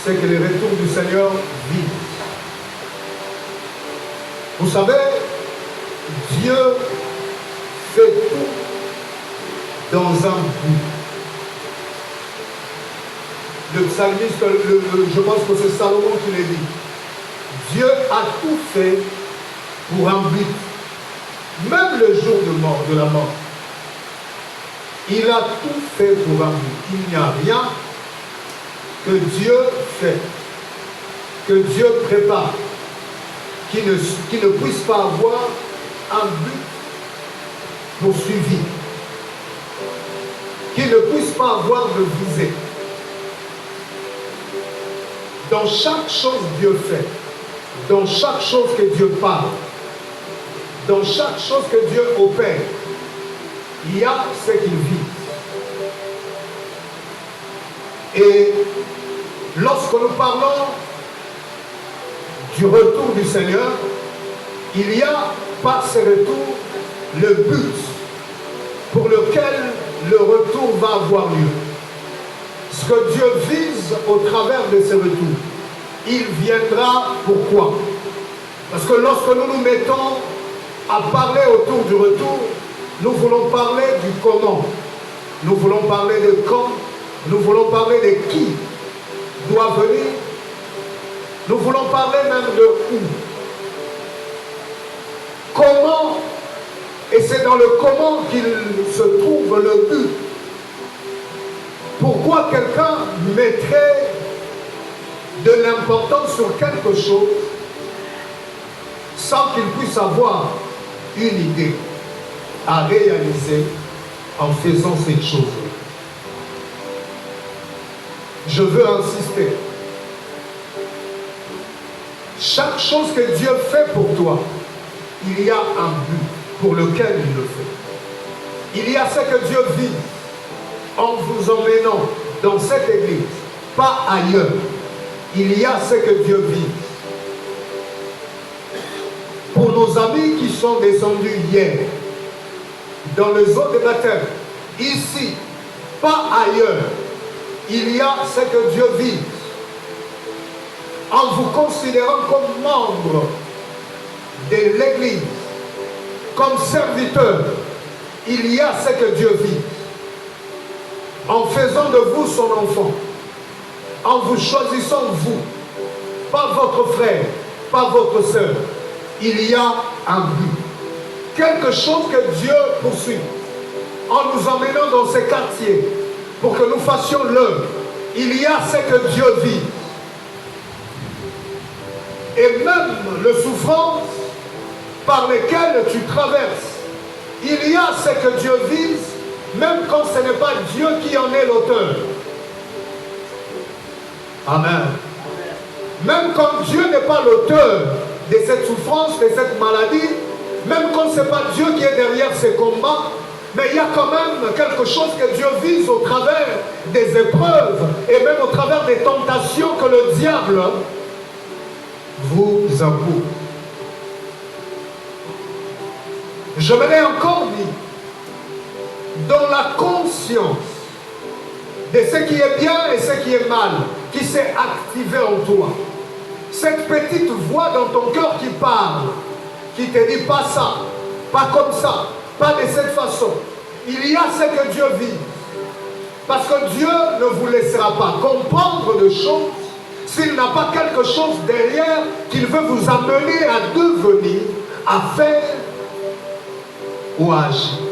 c'est que le retour du Seigneur vise. Vous savez, Dieu fait tout dans un but. Le psalmiste, je pense que c'est Salomon qui l'a dit. Dieu a tout fait pour un but. Même le jour de la mort. Il a tout fait pour un but. Il n'y a rien que Dieu fait, que Dieu prépare, qui ne puisse pas avoir un but poursuivi, qui ne puisse pas avoir de visée. Dans chaque chose Dieu fait, dans chaque chose que Dieu parle, dans chaque chose que Dieu opère, il y a ce qu'il vit. Et lorsque nous parlons du retour du Seigneur, il y a par ce retour le but pour lequel le retour va avoir lieu. Ce que Dieu vise au travers de ce retour, il viendra pourquoi? Parce que lorsque nous nous mettons à parler autour du retour, nous voulons parler du comment, nous voulons parler de quand, nous voulons parler de qui doit venir, nous voulons parler même de où. Comment, et c'est dans le comment qu'il se trouve le but. Pourquoi quelqu'un mettrait de l'importance sur quelque chose sans qu'il puisse avoir une idée à réaliser en faisant cette chose? Je veux insister. Chaque chose que Dieu fait pour toi, il y a un but pour lequel il le fait. Il y a ce que Dieu vit en vous emmenant dans cette église, pas ailleurs. Il y a ce que Dieu vit. Pour nos amis qui sont descendus hier, dans les eaux de baptême, ici, pas ailleurs, il y a ce que Dieu vit. En vous considérant comme membre de l'église, comme serviteur, il y a ce que Dieu vit. En faisant de vous son enfant, en vous choisissant vous, pas votre frère, pas votre sœur, il y a un but. Quelque chose que Dieu poursuit en nous emmenant dans ces quartiers pour que nous fassions l'œuvre. Il y a ce que Dieu vit. Et même les souffrances par lesquelles tu traverses, il y a ce que Dieu vise, même quand ce n'est pas Dieu qui en est l'auteur. Amen. Même quand Dieu n'est pas l'auteur de cette souffrance, de cette maladie, même quand ce n'est pas Dieu qui est derrière ces combats, mais il y a quand même quelque chose que Dieu vise au travers des épreuves et même au travers des tentations que le diable vous avoue. Je me l'ai encore dit, dans la conscience de ce qui est bien et ce qui est mal, qui s'est activé en toi. Cette petite voix dans ton cœur qui parle, qui te dit pas ça, pas comme ça, pas de cette façon. Il y a ce que Dieu vit. Parce que Dieu ne vous laissera pas comprendre de choses s'il n'a pas quelque chose derrière qu'il veut vous amener à devenir, à faire ou à agir.